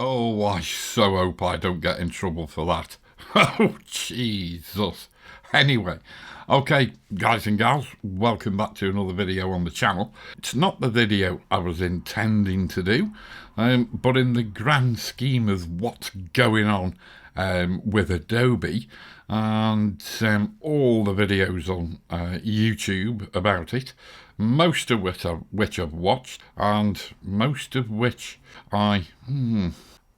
Oh, I so hope I don't get in trouble for that. Oh, Jesus. Anyway, okay, guys and gals, welcome back to another video on the channel. It's not the video I was intending to do, but in the grand scheme of what's going on with Adobe and all the videos on YouTube about it, most of which I've watched and most of which I'm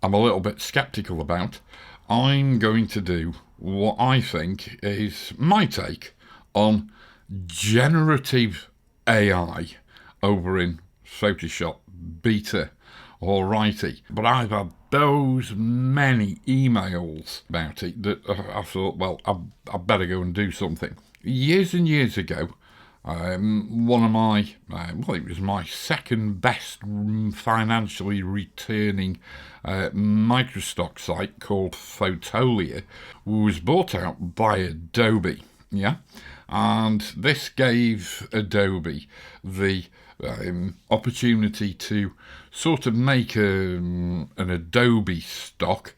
a little bit sceptical about, I'm going to do what I think is my take on generative AI over in Photoshop Beta. Alrighty, but I've had those many emails about it that I thought, well, I better go and do something. Years and years ago, one of my, it was my second best financially returning microstock site called Photolia was bought out by Adobe, yeah? And this gave Adobe the opportunity to sort of make an Adobe stock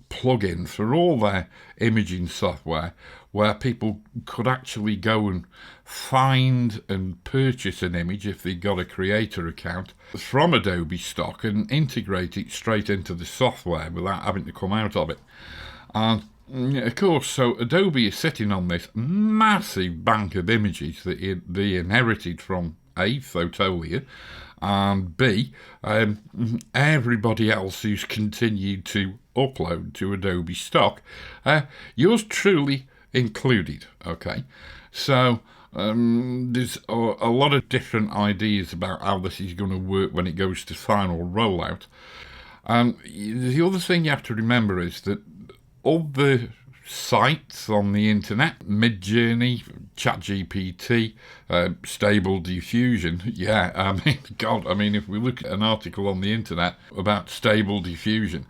plugin for all their imaging software where people could actually go and find and purchase an image if they got a creator account from Adobe stock and integrate it straight into the software without having to come out of it. And of course, so Adobe is sitting on this massive bank of images that they inherited from A, Photolia, and B, everybody else who's continued to upload to Adobe stock, yours truly included, okay? So there's a lot of different ideas about how this is going to work when it goes to final rollout. The other thing you have to remember is that all the sites on the internet, Midjourney, ChatGPT, Stable Diffusion, if we look at an article on the internet about Stable Diffusion,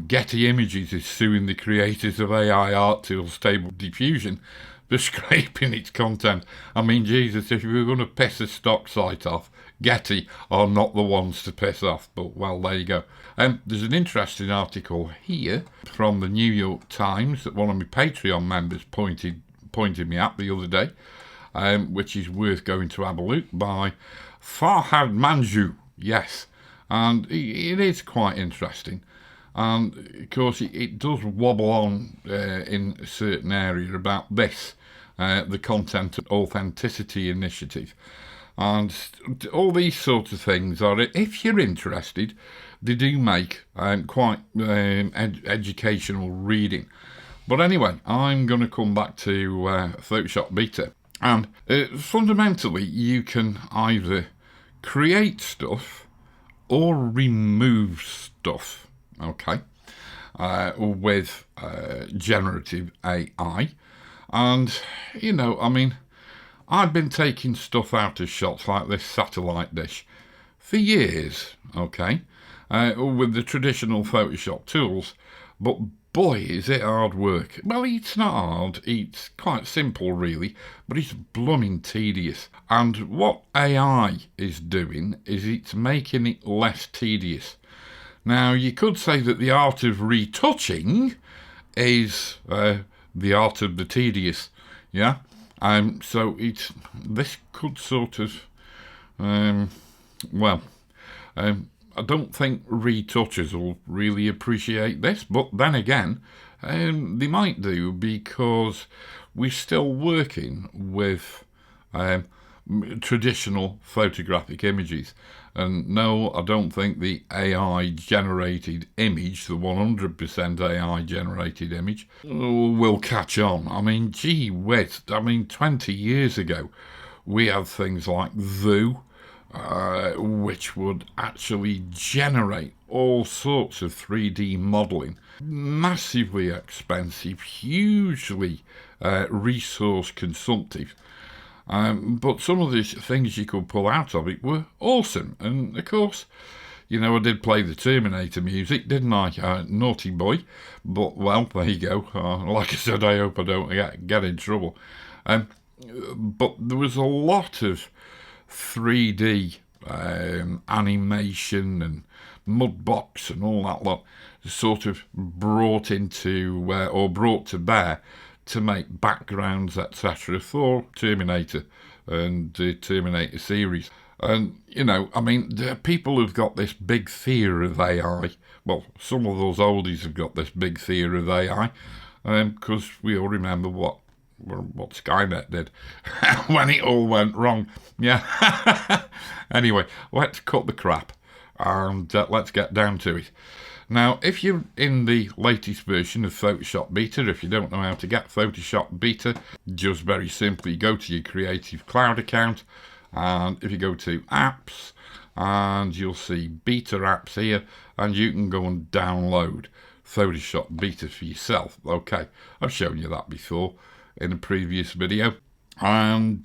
Getty Images is suing the creators of AI art tool Stable Diffusion for scraping its content. I mean, Jesus, if you were going to piss a stock site off, Getty are not the ones to piss off, but well, there you go. There's an interesting article here from the New York Times that one of my Patreon members pointed me at the other day, which is worth going to have a look, by Farhad Manjoo, yes, and it is quite interesting. And of course it does wobble on in a certain area about this, the Content Authenticity Initiative. And all these sorts of things are, if you're interested, they do make quite educational reading. But anyway, I'm going to come back to Photoshop Beta. And fundamentally, you can either create stuff or remove stuff, okay, with generative AI. And, I've been taking stuff out of shots like this satellite dish for years, okay, with the traditional Photoshop tools, but boy, is it hard work. Well, it's not hard, it's quite simple really, but it's blooming tedious. And what AI is doing is it's making it less tedious. Now, you could say that the art of retouching is the art of the tedious, yeah? So this could sort of, I don't think retouchers will really appreciate this, but then again, they might do, because we're still working with traditional photographic images. And no, I don't think the AI generated image, the 100% AI generated image, will catch on. I mean, gee whiz, 20 years ago, we had things like Voo, which would actually generate all sorts of 3D modelling. Massively expensive, hugely resource consumptive. But some of the things you could pull out of it were awesome. And of course, I did play the Terminator music, didn't I? Naughty boy. But, well, there you go. Like I said, I hope I don't get in trouble. But there was a lot of 3D animation and mudbox and all that lot sort of brought into or brought to bear to make backgrounds, etc. for Terminator and the Terminator series. And, you know, I mean, there are people who've got this big fear of AI. Well, some of those oldies have got this big fear of AI because we all remember what SkyNet did when it all went wrong. Yeah. Anyway, let's cut the crap and let's get down to it. Now, if you're in the latest version of Photoshop Beta, if you don't know how to get Photoshop Beta, just very simply go to your Creative Cloud account, and if you go to Apps, and you'll see Beta Apps here, and you can go and download Photoshop Beta for yourself. Okay, I've shown you that before in a previous video. And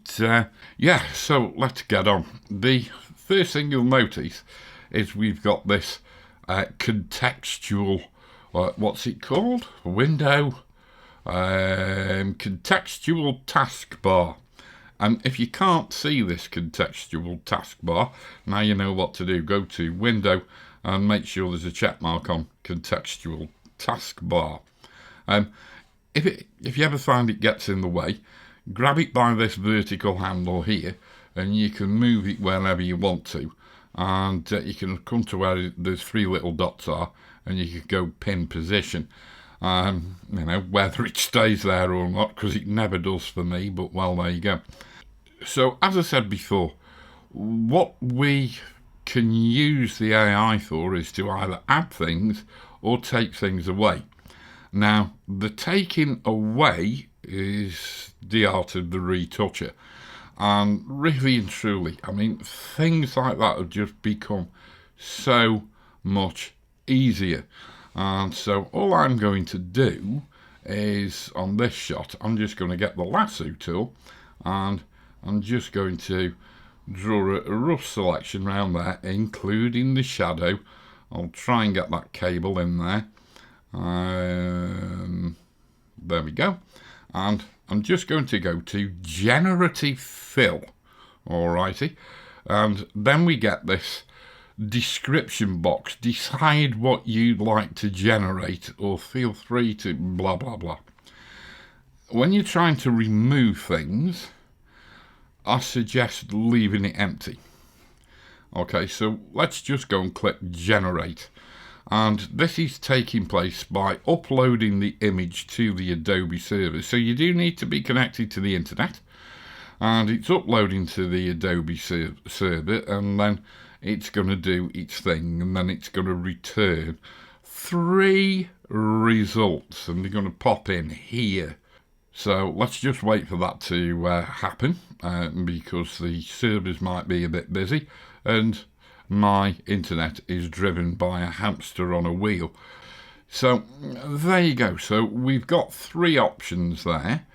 yeah, so let's get on. The first thing you'll notice is we've got this contextual, what's it called? Window. Contextual Task Bar. And if you can't see this contextual taskbar, now you know what to do. Go to Window and make sure there's a check mark on Contextual Taskbar. If you ever find it gets in the way, grab it by this vertical handle here, and you can move it wherever you want to. And you can come to where those three little dots are, and you can go pin position. You know, whether it stays there or not, because it never does for me, but well, there you go. So, as I said before, what we can use the AI for is to either add things or take things away. Now, the taking away is the art of the retoucher. And really and truly, I mean, things like that have just become so much easier. And so all I'm going to do is, on this shot, I'm just going to get the lasso tool and I'm just going to draw a rough selection around there, including the shadow. I'll try and get that cable in there. There we go. And I'm just going to go to Generative Fill. Alrighty. And then we get this description box. Decide what you'd like to generate, or feel free to blah blah blah. When you're trying to remove things, I suggest leaving it empty. Okay, so let's just go and click generate. And this is taking place by uploading the image to the Adobe server. So you do need to be connected to the internet, and it's uploading to the Adobe server, and then it's going to do its thing, and then it's going to return 3 results, and they're going to pop in here. So let's just wait for that to happen, because the servers might be a bit busy, and my internet is driven by a hamster on a wheel. So there you go. So we've got 3 options there,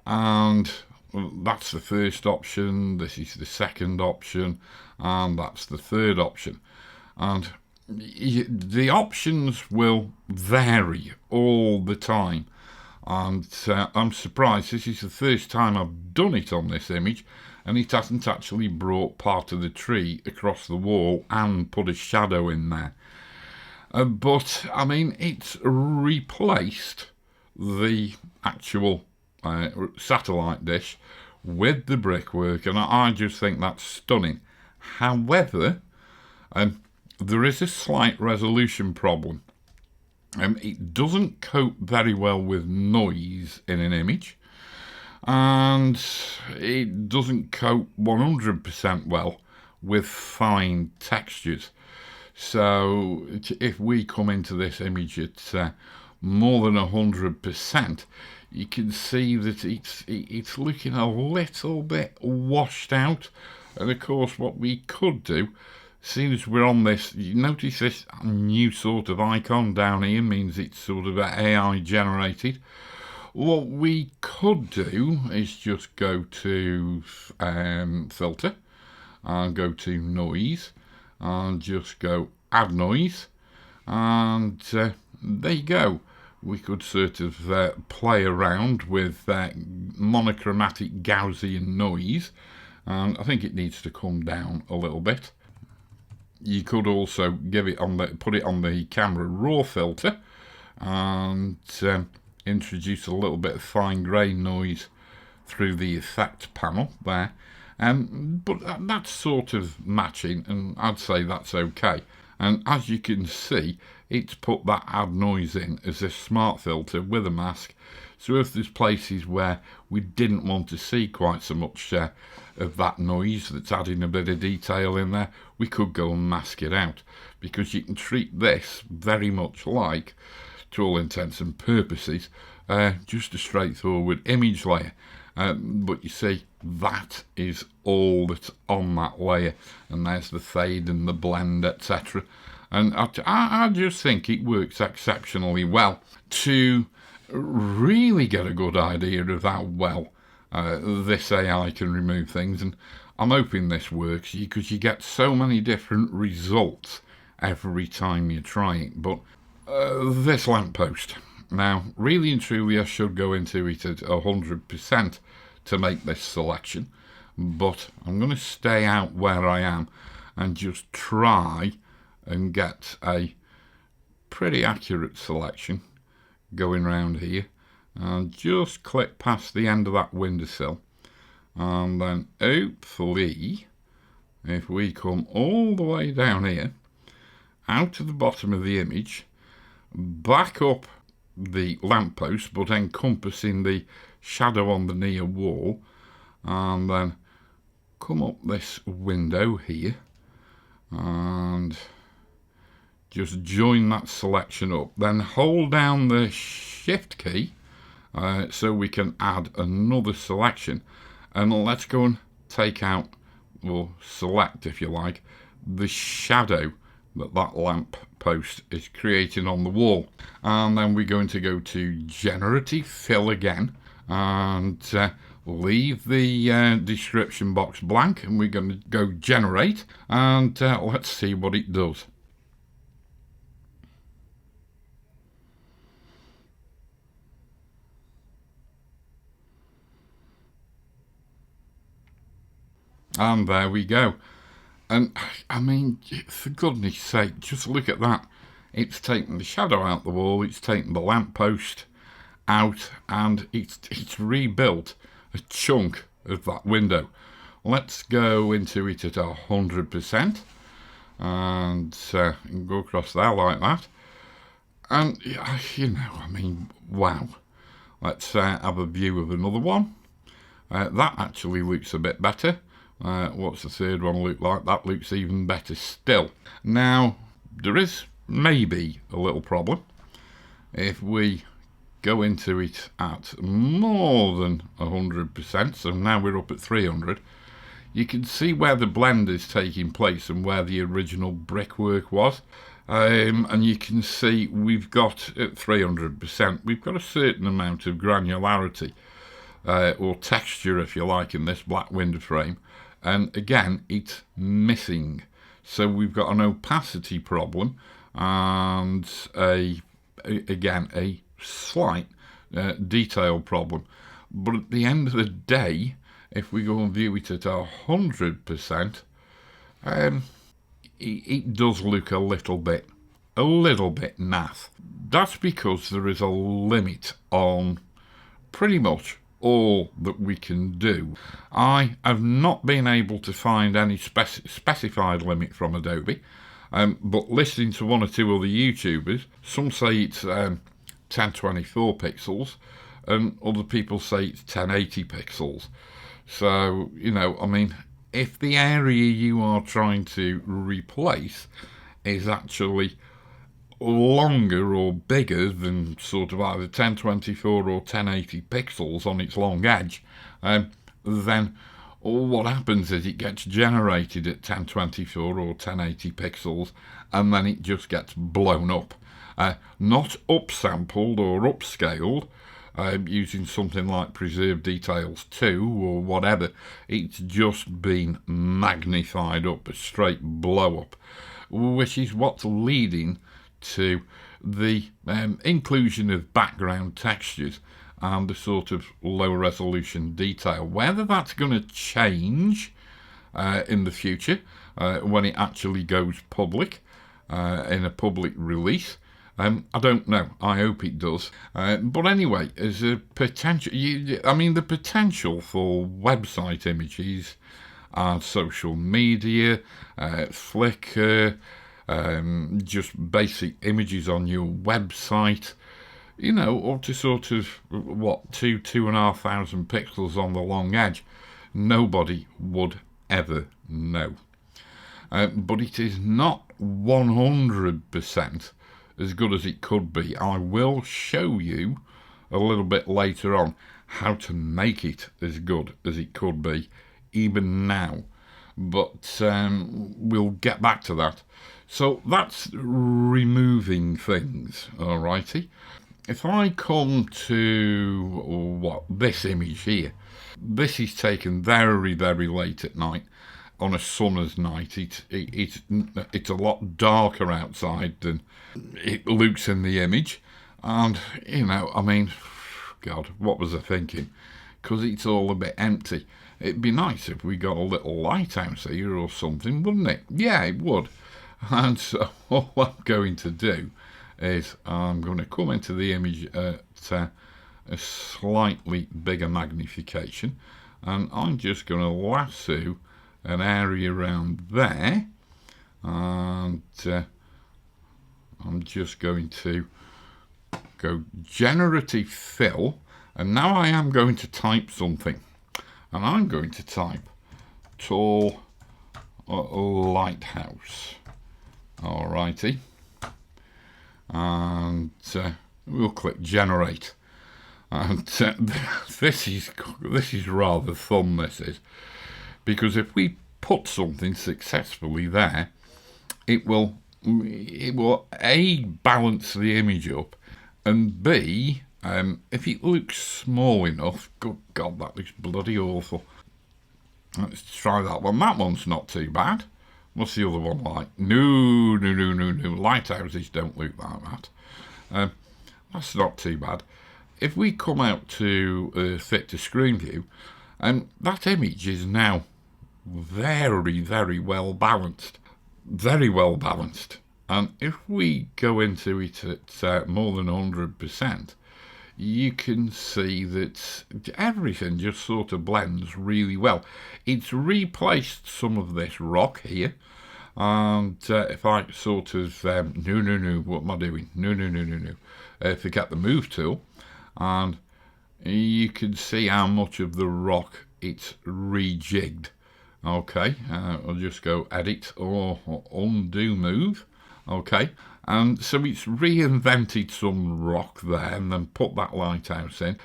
and that's the first option, this is the second option, and that's the third option. And the options will vary all the time. And I'm surprised, this is the first time I've done it on this image, and it hasn't actually brought part of the tree across the wall and put a shadow in there. But, I mean, it's replaced the actual satellite dish with the brickwork, and I just think that's stunning. However, there is a slight resolution problem. It doesn't cope very well with noise in an image, and it doesn't cope 100% well with fine textures. So if we come into this image at more than 100%, you can see that it's looking a little bit washed out. And of course, what we could do, seeing as we're on this, you notice this new sort of icon down here means it's sort of AI generated. What we could do is just go to filter and go to noise and just go add noise, and there you go. We could sort of play around with monochromatic Gaussian noise, and I think it needs to come down a little bit. You could also put it on the camera raw filter and introduce a little bit of fine grain noise through the effect panel there. But that's sort of matching, and I'd say that's okay. And as you can see, it's put that add noise in as a smart filter with a mask. So if there's places where we didn't want to see quite so much of that noise that's adding a bit of detail in there, we could go and mask it out, because you can treat this very much like, to all intents and purposes, just a straightforward image layer. But you see, that is all that's on that layer, and there's the fade and the blend, etc. And I just think it works exceptionally well to really get a good idea of how well this AI can remove things. And I'm hoping this works, because you get so many different results every time you try it. But this lamppost, now really and truly I should go into it at 100% to make this selection, but I'm going to stay out where I am and just try and get a pretty accurate selection going round here, and just click past the end of that windowsill, and then hopefully if we come all the way down here out to the bottom of the image, back up the lamppost but encompassing the shadow on the near wall, and then come up this window here and just join that selection up, then hold down the shift key so we can add another selection, and let's go and take out, or select if you like, the shadow that lamp post is creating on the wall. And then we're going to go to Generative Fill again and leave the description box blank, and we're going to go generate, and let's see what it does. And there we go. And I mean, for goodness sake, just look at that. It's taken the shadow out the wall, it's taken the lamppost out, and it's rebuilt a chunk of that window. Let's go into it at 100% and go across there like that. And you know, I mean, wow. Let's have a view of another one. That actually looks a bit better. What's the third one look like? That looks even better still. Now, there is maybe a little problem. If we go into it at more than 100%, so now we're up at 300, you can see where the blend is taking place and where the original brickwork was. And you can see we've got, at 300%, we've got a certain amount of granularity, or texture if you like, in this black window frame. And again, it's missing. So we've got an opacity problem and again a slight detail problem. But at the end of the day, if we go and view it at 100%, it does look a little bit naff. That's because there is a limit on pretty much all that we can do. I have not been able to find any specified limit from Adobe, but listening to one or two other YouTubers, some say it's 1024 pixels and other people say it's 1080 pixels. So, you know, I mean, if the area you are trying to replace is actually longer or bigger than sort of either 1024 or 1080 pixels on its long edge, then what happens is it gets generated at 1024 or 1080 pixels, and then it just gets blown up. Not upsampled or upscaled using something like Preserve Details 2 or whatever. It's just been magnified up, a straight blow up, which is what's leading to the inclusion of background textures and the sort of low resolution detail. Whether that's going to change in the future, when it actually goes public, in a public release. I don't know. I hope it does. But anyway, as a potential, the potential for website images, social media, Flickr, just basic images on your website, up to sort of, 2,500 pixels on the long edge. Nobody would ever know. But it is not 100% as good as it could be. I will show you a little bit later on how to make it as good as it could be, even now. But we'll get back to that. So that's removing things, alrighty. If I come to this image here, this is taken very, very late at night. On a summer's night, it's a lot darker outside than it looks in the image, and God, what was I thinking? Because it's all a bit empty. It'd be nice if we got a little lighthouse here or something, wouldn't it? Yeah, it would. And so all I'm going to do is I'm going to come into the image at a slightly bigger magnification, and I'm just going to lasso an area around there, and I'm just going to go Generative Fill, and now I am going to type something, and I'm going to type tall lighthouse, alrighty, and we'll click generate, and this is rather fun, this is. Because if we put something successfully there, it will A, balance the image up, and B, if it looks small enough, good God, that looks bloody awful. Let's try that one. That one's not too bad. What's the other one like? No. Lighthouses don't look like that. That's not too bad. If we come out to fit to screen view, that image is now very, very well balanced. Very well balanced. And if we go into it at more than 100%, you can see that everything just sort of blends really well. It's replaced some of this rock here. And if I sort of, what am I doing? No. Forget the move tool. And you can see how much of the rock it's rejigged. Okay, I'll just go edit or undo move. Okay, and so it's reinvented some rock there and then put that lighthouse in.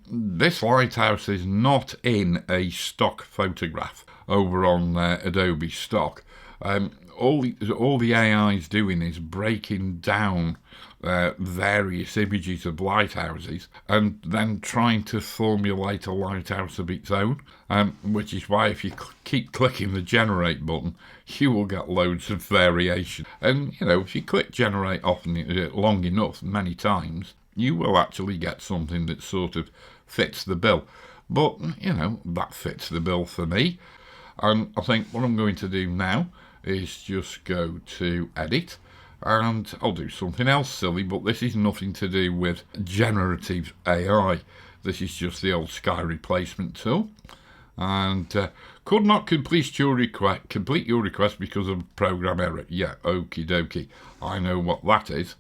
This lighthouse is not in a stock photograph over on Adobe Stock. All the AI is doing is breaking down various images of lighthouses and then trying to formulate a lighthouse of its own, which is why if you keep clicking the generate button, you will get loads of variation. And if you click generate often, long enough, many times, you will actually get something that sort of fits the bill. But that fits the bill for me. And I think what I'm going to do now is just go to edit, and I'll do something else silly, but this is nothing to do with generative AI. This is just the old sky replacement tool, and could not complete your request because of program error. Yeah, okie dokie, I know what that is.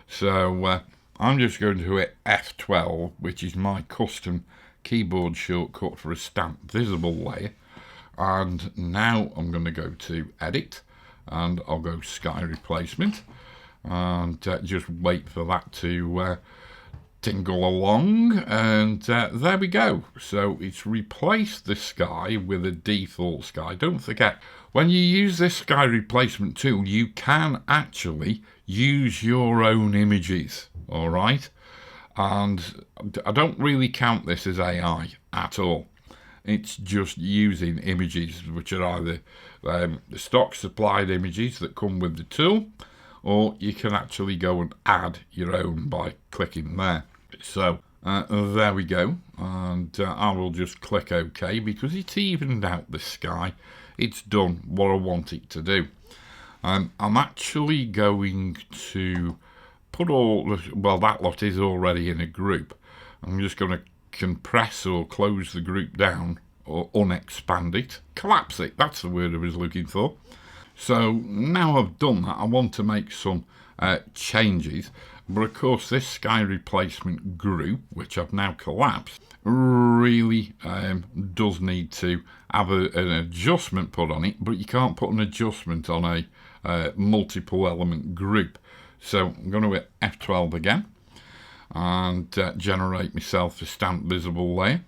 So I'm just going to hit F12, which is my custom keyboard shortcut for a stamp visible layer. And now I'm going to go to edit, and I'll go sky replacement, and just wait for that to tingle along, and there we go. So it's replaced the sky with a default sky. Don't forget, when you use this sky replacement tool, you can actually use your own images, all right? And I don't really count this as AI at all. It's just using images which are either stock supplied images that come with the tool, or you can actually go and add your own by clicking there. So there we go, and I will just click OK because it's evened out the sky. it's done what I want it to do. I'm actually going to put that lot is already in a group. I'm just going to compress or close the group down, or unexpand it, collapse it, that's the word I was looking for. So now I've done that, I want to make some changes, but of course this sky replacement group, which I've now collapsed, really does need to have an adjustment put on it, but you can't put an adjustment on a multiple element group. So I'm going to hit F12 again and generate myself a stamped visible layer,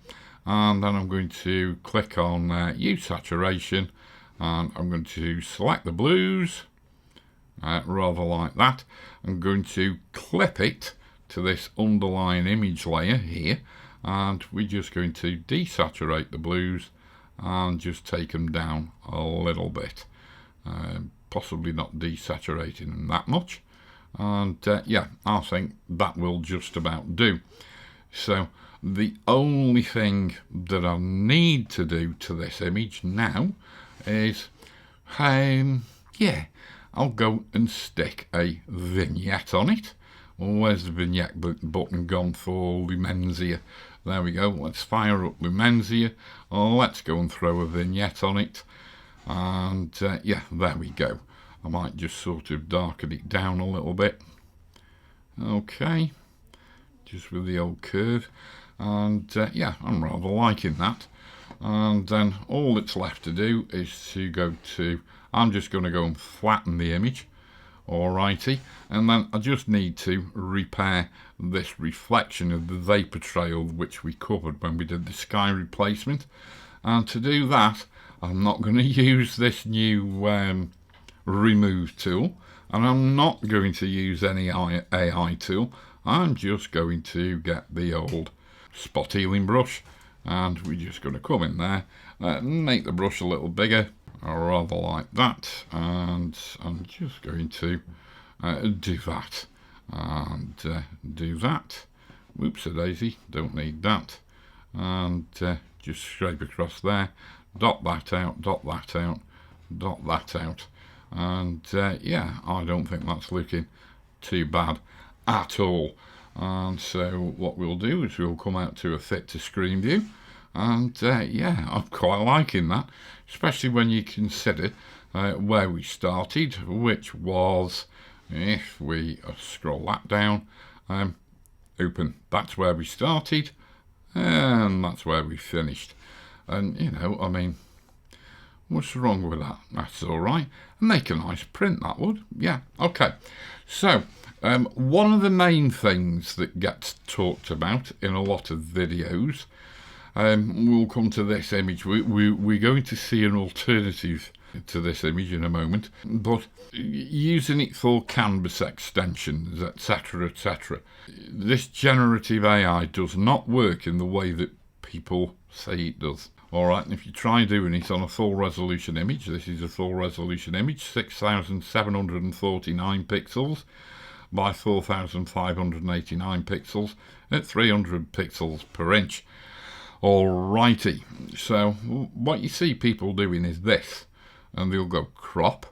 and then I'm going to click on use saturation, and I'm going to select the blues, rather like that. I'm going to clip it to this underlying image layer here, and we're just going to desaturate the blues and just take them down a little bit, possibly not desaturating them that much. And yeah, I think that will just about do. So the only thing that I need to do to this image now is, yeah, I'll go and stick a vignette on it. Well, where's the vignette button gone for Lumenzia? There we go. Let's fire up Lumenzia. Let's go and throw a vignette on it. And yeah, there we go. I might just sort of darken it down a little bit. Okay, just with the old curve. And yeah, I'm rather liking that. And then all that's left to do is to go to, I'm just going to go and flatten the image. Alrighty, and then I just need to repair this reflection of the vapor trail which we covered when we did the sky replacement. And to do that, I'm not going to use this new remove tool, and I'm not going to use any AI tool. I'm just going to get the old spot healing brush, and we're just going to come in there, make the brush a little bigger, or rather like that, and I'm just going to do that, and do that. Whoops-a-daisy, don't need that. And just scrape across there, dot that out, dot that out, dot that out. And yeah, I don't think that's looking too bad at all. And so what we'll do is we'll come out to a fit to screen view. And yeah, I'm quite liking that, especially when you consider where we started, which was, if we scroll that down, open, that's where we started, and that's where we finished. And, you know, I mean, what's wrong with that? That's all right. Make a nice print, that would. Yeah, okay. So, one of the main things that gets talked about in a lot of videos, we'll come to this image. We're going to see an alternative to this image in a moment, but using it for canvas extensions, etc., etc. This generative AI does not work in the way that people say it does. All right, and if you try doing it on a full resolution image, this is a full resolution image, 6,749 pixels by 4,589 pixels at 300 pixels per inch. Alrighty, so what you see people doing is this, and they'll go crop,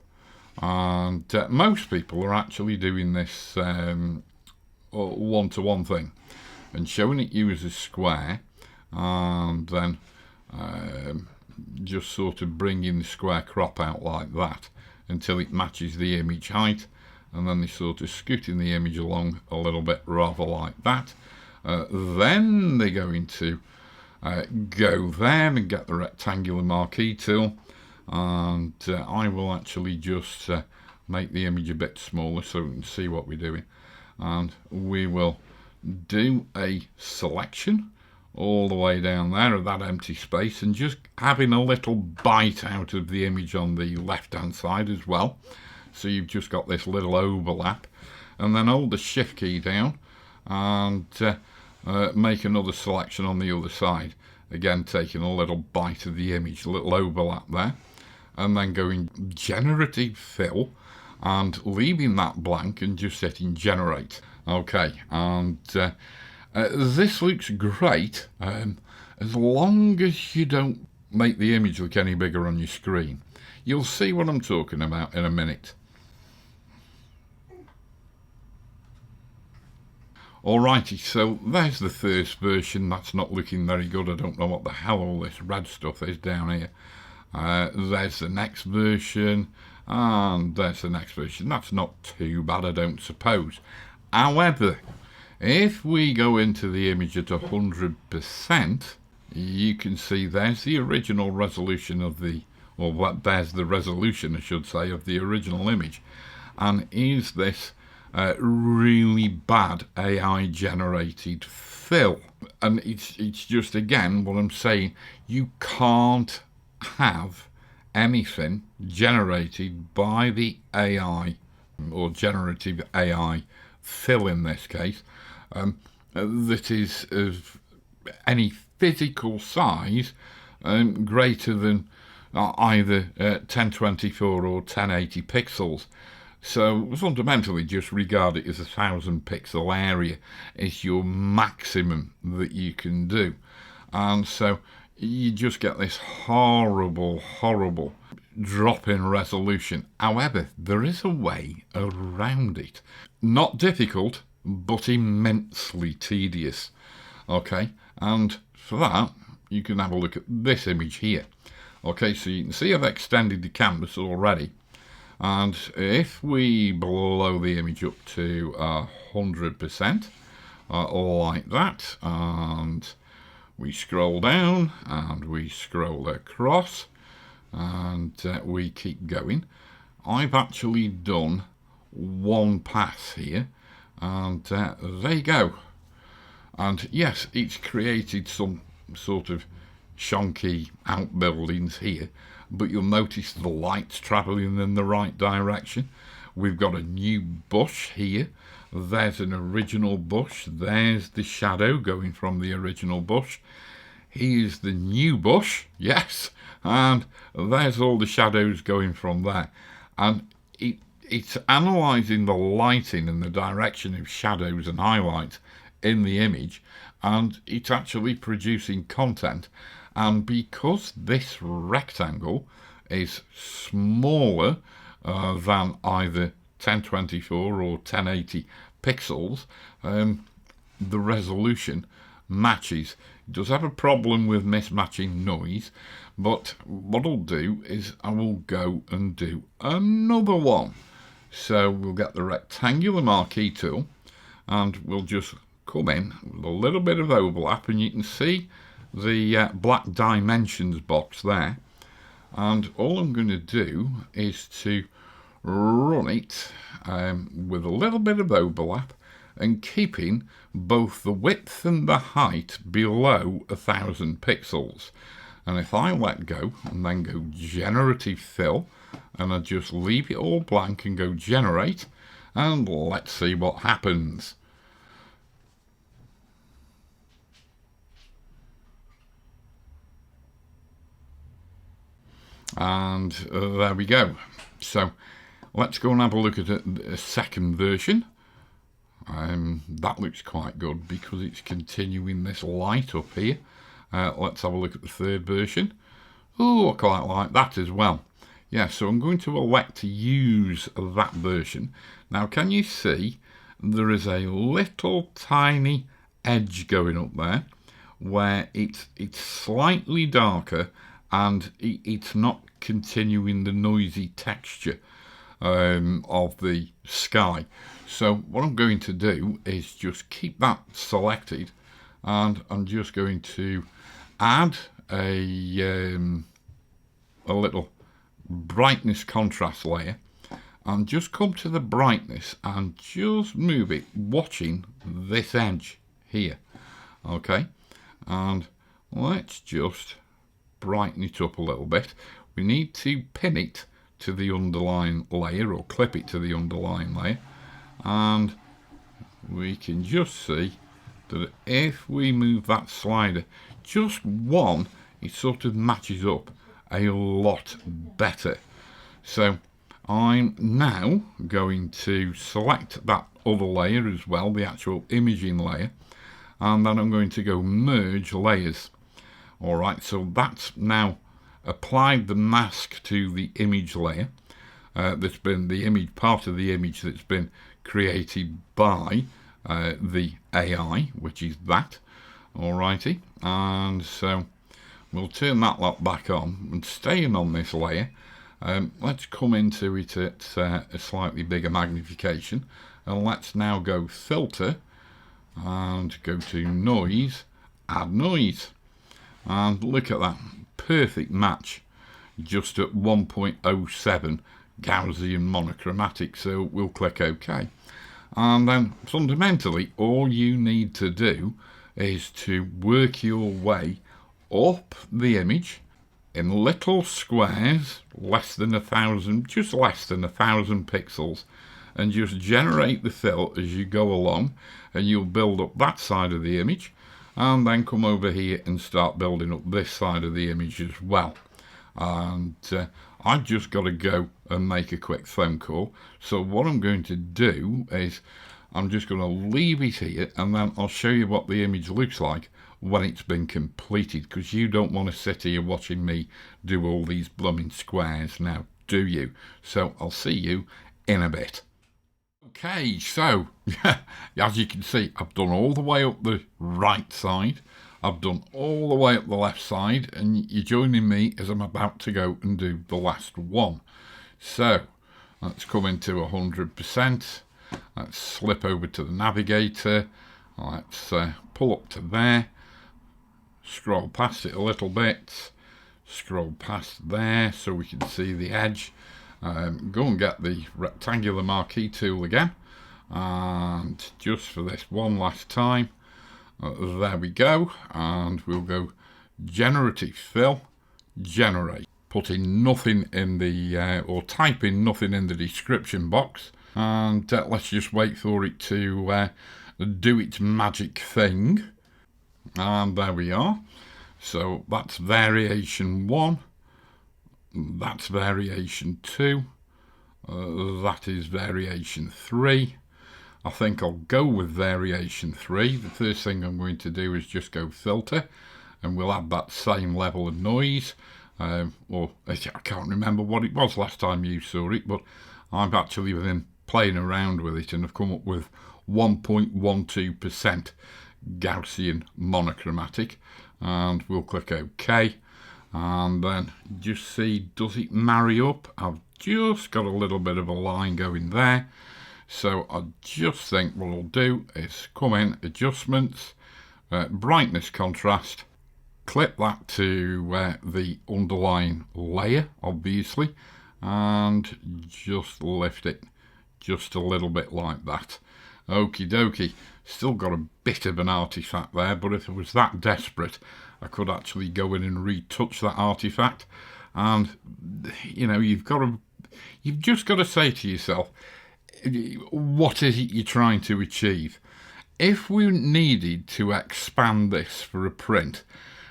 and most people are actually doing this one-to-one thing, and showing it you as a square, and then just sort of bringing the square crop out like that until it matches the image height, and then they sort of scooting the image along a little bit rather like that. Then they're going to go there and get the rectangular marquee tool, and I will actually just make the image a bit smaller so we can see what we're doing, and we will do a selection all the way down there of that empty space, and just having a little bite out of the image on the left hand side as well, so you've just got this little overlap, and then hold the shift key down and make another selection on the other side, again taking a little bite of the image, a little overlap there, and then going generative fill and leaving that blank and just hitting generate. Okay, and this looks great as long as you don't make the image look any bigger on your screen. You'll see what I'm talking about in a minute. Alrighty, so there's the first version. That's not looking very good. I don't know what the hell all this red stuff is down here. There's the next version, and there's the next version. That's not too bad, I don't suppose. However, if we go into the image at 100%, you can see there's the original resolution of the, or there's the resolution, I should say, of the original image. And is this really bad AI generated fill? And it's just, again, what I'm saying, you can't have anything generated by the AI, or generative AI fill in this case, that is of any physical size greater than either 1024 or 1080 pixels. So fundamentally just regard it as 1000 pixel area is your maximum that you can do. And so you just get this horrible drop in resolution. However, there is a way around it. Not difficult, but immensely tedious. Okay, and for that, you can have a look at this image here. Okay, so you can see I've extended the canvas already. And if we blow the image up to 100%, like that, and we scroll down, and we scroll across, and we keep going, I've actually done one pass here, and there you go. And yes, it's created some sort of shonky outbuildings here, but you'll notice the light's travelling in the right direction. We've got a new bush here. There's an original bush. There's the shadow going from the original bush. Here's the new bush, yes, and there's all the shadows going from there. And it's analysing the lighting and the direction of shadows and highlights in the image, and it's actually producing content. And because this rectangle is smaller than either 1024 or 1080 pixels, the resolution matches. It does have a problem with mismatching noise, but what I'll do is I will go and do another one. So we'll get the rectangular marquee tool, and we'll just come in with a little bit of overlap, and you can see the black dimensions box there. And all I'm going to do is to run it with a little bit of overlap and keeping both the width and the height below 1000 pixels. And if I let go and then go generative fill, and I just leave it all blank and go generate, and let's see what happens. And there we go. So let's go and have a look at a second version. That looks quite good because it's continuing this light up here. Let's have a look at the third version. Oh, I quite like that as well. Yeah, so I'm going to elect to use that version. Now, can you see there is a little tiny edge going up there where it's slightly darker, and it's not continuing the noisy texture of the sky. So what I'm going to do is just keep that selected, and I'm just going to add a little brightness contrast layer, and just come to the brightness and just move it, watching this edge here. Okay, and let's just brighten it up a little bit. We need to pin it to the underlying layer, or clip it to the underlying layer, and we can just see that if we move that slider just one, it sort of matches up a lot better. So I'm now going to select that other layer as well, the actual imaging layer, and then I'm going to go merge layers. All right, so that's now applied the mask to the image layer. That's been the image, part of the image that's been created by the AI, which is that. Alrighty, and so we'll turn that lot back on and staying on this layer. Let's come into it at a slightly bigger magnification, and let's now go filter and go to noise, add noise, and look at that perfect match just at 1.07 Gaussian monochromatic. So we'll click OK, and then fundamentally all you need to do is to work your way up the image in little squares, less than 1,000, just less than 1,000 pixels, and just generate the fill as you go along, and you'll build up that side of the image, and then come over here and start building up this side of the image as well. And I've just got to go and make a quick phone call. So what I'm going to do is I'm just going to leave it here, and then I'll show you what the image looks like when it's been completed, because you don't want to sit here watching me do all these blooming squares now, do you? So I'll see you in a bit. Okay, so as you can see, I've done all the way up the right side, I've done all the way up the left side, and you're joining me as I'm about to go and do the last one. So let's come into 100%. Let's slip over to the navigator. Let's pull up to there. Scroll past it a little bit. Scroll past there so we can see the edge. Go and get the rectangular marquee tool again. And just for this one last time. There we go. And we'll go Generative Fill, Generate. Put in nothing in the, or type in nothing in the description box. And let's just wait for it to do its magic thing. And there we are. So that's variation 1. That's variation 2. That is variation 3. I think I'll go with variation 3. The first thing I'm going to do is just go filter, and we'll add that same level of noise. Or I can't remember what it was last time you saw it, but I've actually been playing around with it and I've come up with 1.12% Gaussian monochromatic, and we'll click OK, and then just see, does it marry up? I've just got a little bit of a line going there, so I just think what I'll do is come in, adjustments, brightness, contrast, clip that to the underlying layer obviously, and just lift it just a little bit like that. Okie dokie. Still got a bit of an artifact there, but if I was that desperate, I could actually go in and retouch that artifact. And you know, you've just got to say to yourself, what is it you're trying to achieve? If we needed to expand this for a print,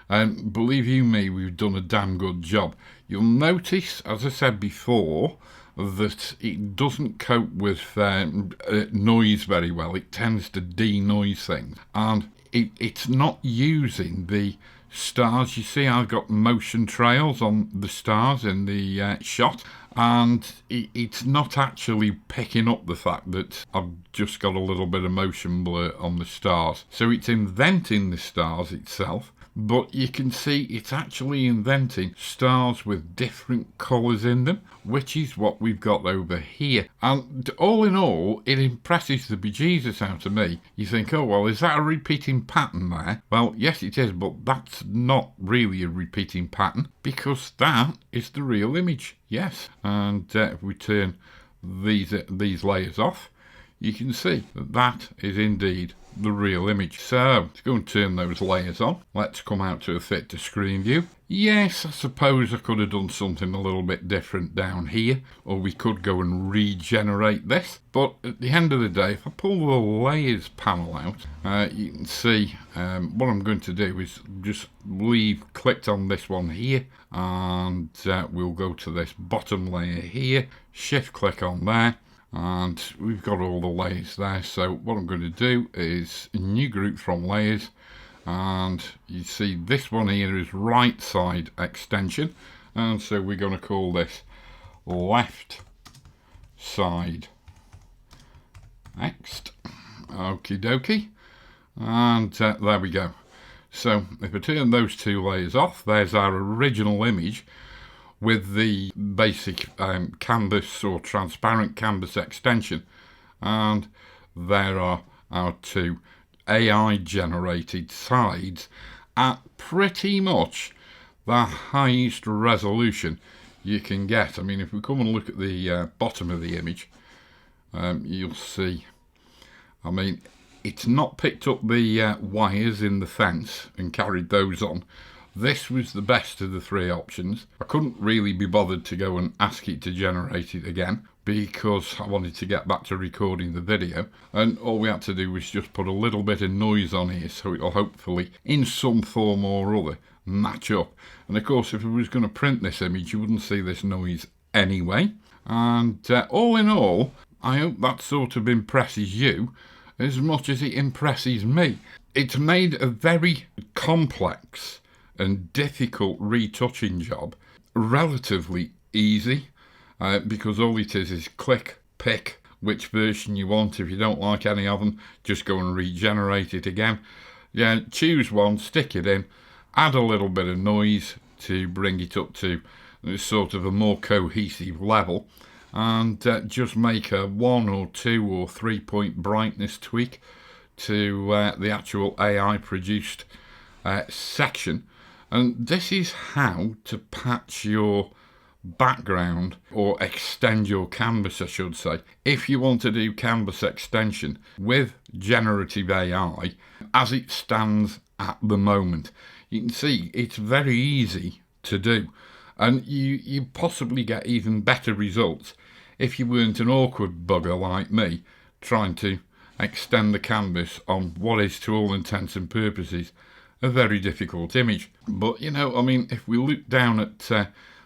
and believe you me, we've done a damn good job. You'll notice, as I said before, that it doesn't cope with noise very well. It tends to denoise things, and it's not using the stars. You see, I've got motion trails on the stars in the shot, and it's not actually picking up the fact that I've just got a little bit of motion blur on the stars. So it's inventing the stars itself, but you can see it's actually inventing stars with different colours in them, which is what we've got over here. And all in all, it impresses the bejesus out of me. You think, oh, well, is that a repeating pattern there? Well, yes, it is, but that's not really a repeating pattern, because that is the real image, yes. And if we turn these layers off, you can see that that is indeed the real image. So, let's go and turn those layers on. Let's come out to a fit to screen view. Yes, I suppose I could have done something a little bit different down here, or we could go and regenerate this. But at the end of the day, if I pull the layers panel out, you can see what I'm going to do is just leave clicked on this one here, and we'll go to this bottom layer here, shift click on there, and we've got all the layers there. So what I'm going to do is new group from layers, And you see this one here is right side extension, and so we're going to call this left side next. Okie dokie. And there we go. So if I turn those two layers off, there's our original image with the basic canvas or transparent canvas extension, and there are our two AI generated sides at pretty much the highest resolution you can get. I mean, if we come and look at the bottom of the image, you'll see, I mean, it's not picked up the wires in the fence and carried those on. This was the best of the three options. I couldn't really be bothered to go and ask it to generate it again because I wanted to get back to recording the video, and all we had to do was just put a little bit of noise on here so it'll hopefully in some form or other match up. And of course, if I was going to print this image, you wouldn't see this noise anyway. And all in all, I hope that sort of impresses you as much as it impresses me. It's made a very complex and difficult retouching job relatively easy, because all it is click, pick which version you want. If you don't like any of them, just go and regenerate it again. Yeah, choose one, stick it in, add a little bit of noise to bring it up to sort of a more cohesive level, and just make a 1 or 2 or 3 point brightness tweak to the actual AI produced section. And this is how to patch your background, or extend your canvas I should say, if you want to do canvas extension with generative AI as it stands at the moment. You can see it's very easy to do, and you possibly get even better results if you weren't an awkward bugger like me trying to extend the canvas on what is to all intents and purposes a very difficult image. But you know, I mean, if we look down at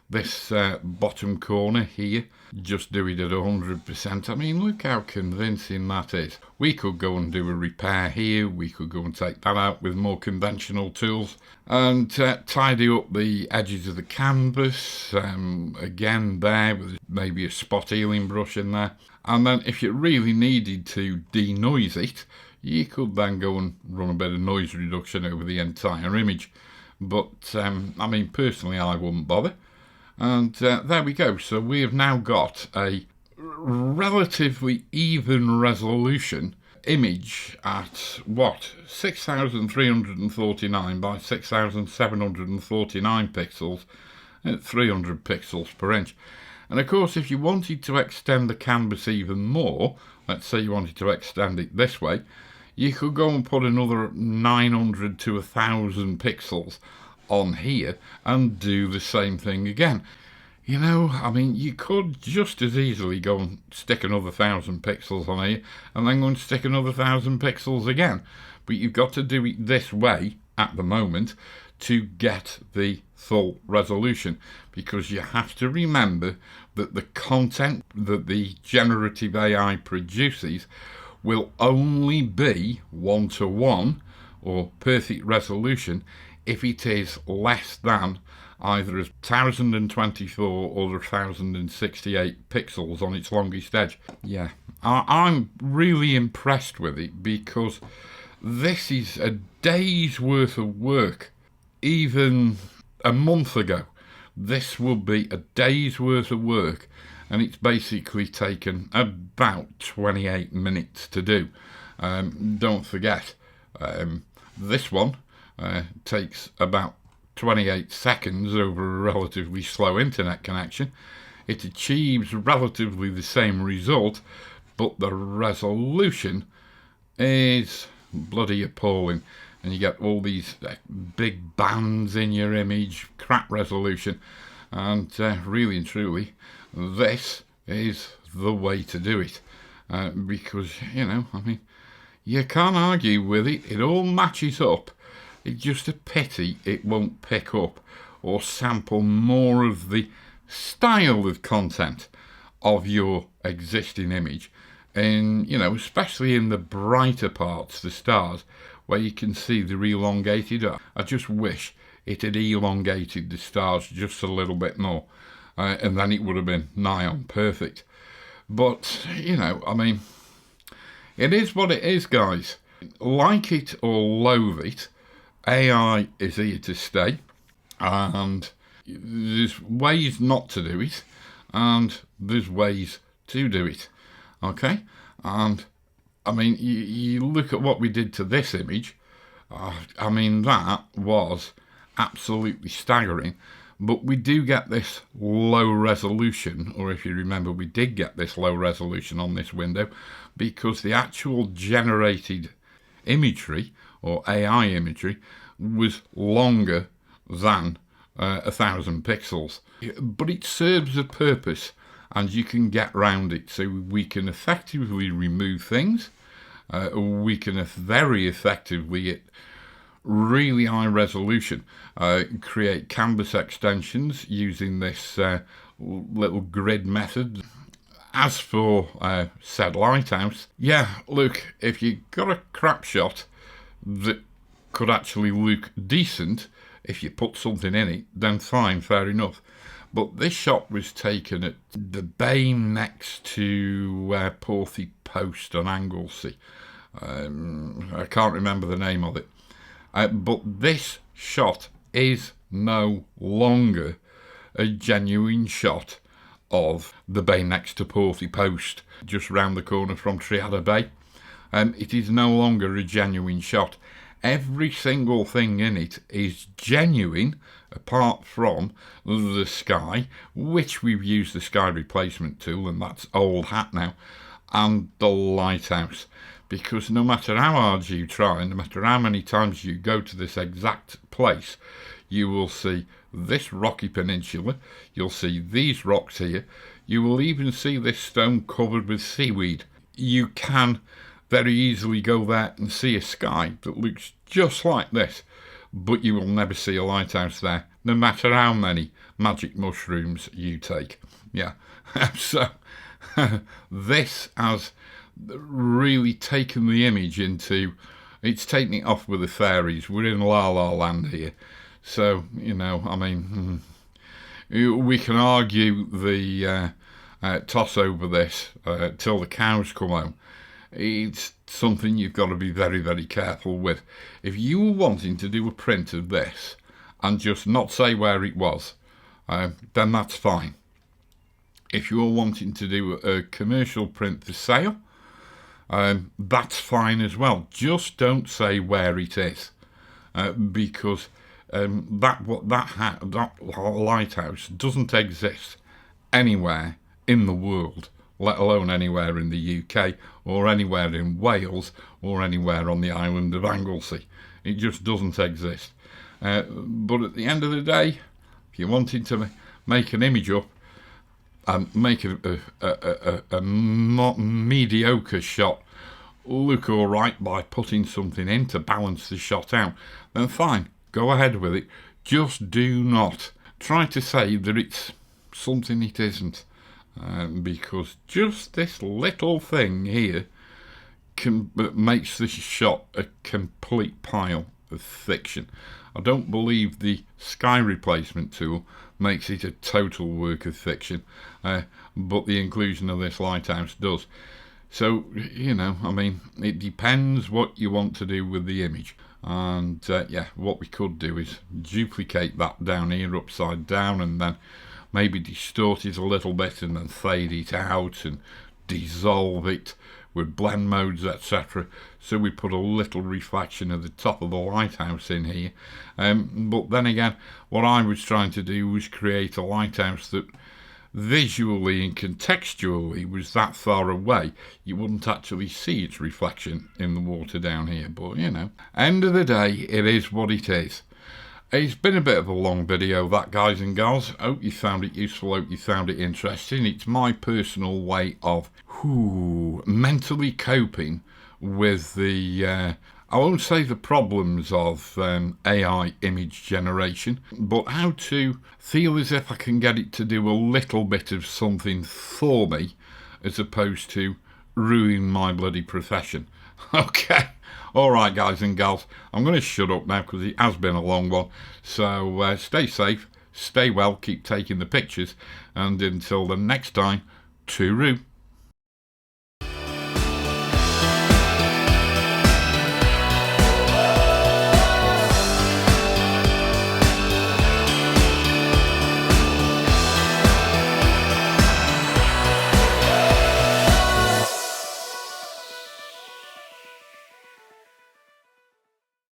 this bottom corner here, just do it at 100%. I mean, look how convincing that is. We could go and do a repair here, we could go and take that out with more conventional tools, and tidy up the edges of the canvas, again there with maybe a spot healing brush in there. And then if you really needed to denoise it, you could then go and run a bit of noise reduction over the entire image. But I mean, personally I wouldn't bother. And there we go. So we have now got a relatively even resolution image at what, 6349 by 6749 pixels at 300 pixels per inch. And of course, if you wanted to extend the canvas even more, let's say you wanted to extend it this way, you could go and put another 900 to 1000 pixels on here and do the same thing again. You know, I mean, you could just as easily go and stick another 1000 pixels on here and then go and stick another 1000 pixels again. But you've got to do it this way at the moment to get the full resolution, because you have to remember that the content that the generative AI produces will only be 1:1 or perfect resolution if it is less than either 1024 or 1068 pixels on its longest edge. Yeah, I'm really impressed with it, because this is a day's worth of work. Even a month ago, this would be a day's worth of work, and it's basically taken about 28 minutes to do. Don't forget, this one takes about 28 seconds over a relatively slow internet connection. It achieves relatively the same result, but the resolution is bloody appalling. And you get all these big bands in your image, crap resolution, and really and truly, this is the way to do it. Because, you know, I mean, you can't argue with it, it all matches up. It's just a pity it won't pick up or sample more of the style of content of your existing image, in, you know, especially in the brighter parts, the stars, where you can see they're elongated. I just wish it had elongated the stars just a little bit more, and then it would have been nigh on perfect. But, you know, I mean, it is what it is, guys. Like it or loathe it, AI is here to stay, and there's ways not to do it, and there's ways to do it, okay? And, I mean, you look at what we did to this image. I mean, that was absolutely staggering. But we do get this low resolution, or if you remember, we did get this low resolution on this window because the actual generated imagery, or AI imagery, was longer than 1,000 pixels. But it serves a purpose, and you can get round it. So we can effectively remove things. We can very effectively get really high resolution, create canvas extensions using this little grid method. As for said lighthouse, yeah, look, if you got a crap shot that could actually look decent, if you put something in it, then fine, fair enough. But this shot was taken at the bay next to Porthy Post on Anglesey. I can't remember the name of it. But this shot is no longer a genuine shot of the bay next to Porthy Post, just round the corner from Triada Bay. It is no longer a genuine shot. Every single thing in it is genuine, apart from the sky, which we've used the sky replacement tool, and that's old hat now, and the lighthouse. Because no matter how hard you try, no matter how many times you go to this exact place, you will see this rocky peninsula, you'll see these rocks here, you will even see this stone covered with seaweed. You can very easily go there and see a sky that looks just like this, but you will never see a lighthouse there, no matter how many magic mushrooms you take. Yeah, so this has really taken the image into, it's taking it off with the fairies. We're in La La Land here. So, you know, I mean, we can argue the toss over this till the cows come home. It's something you've got to be very, very careful with. If you were wanting to do a print of this and just not say where it was, then that's fine. If you're wanting to do a commercial print for sale, that's fine as well. Just don't say where it is, because that lighthouse doesn't exist anywhere in the world, let alone anywhere in the UK or anywhere in Wales or anywhere on the island of Anglesey. It just doesn't exist. But at the end of the day, if you're wanting to make an image up and make a mediocre shot look all right by putting something in to balance the shot out, then fine, go ahead with it. Just do not try to say that it's something it isn't, because just this little thing here makes this shot a complete pile of fiction. I don't believe the sky replacement tool makes it a total work of fiction, but the inclusion of this lighthouse does. So, you know, I mean, it depends what you want to do with the image. And, yeah, what we could do is duplicate that down here upside down and then maybe distort it a little bit and then fade it out and dissolve it with blend modes, etc. So we put a little reflection of the top of the lighthouse in here. But then again, what I was trying to do was create a lighthouse that visually and contextually was that far away you wouldn't actually see its reflection in the water down here. But, you know, end of the day, it is what it is. It's been a bit of a long video, that, guys and gals. Hope you found it useful, hope you found it interesting. It's my personal way of mentally coping with the, I won't say the problems of AI image generation, but how to feel as if I can get it to do a little bit of something for me, as opposed to ruin my bloody profession. Okay, All right, guys and gals, I'm going to shut up now because it has been a long one. So stay safe, stay well, keep taking the pictures, and until the next time, tooroo.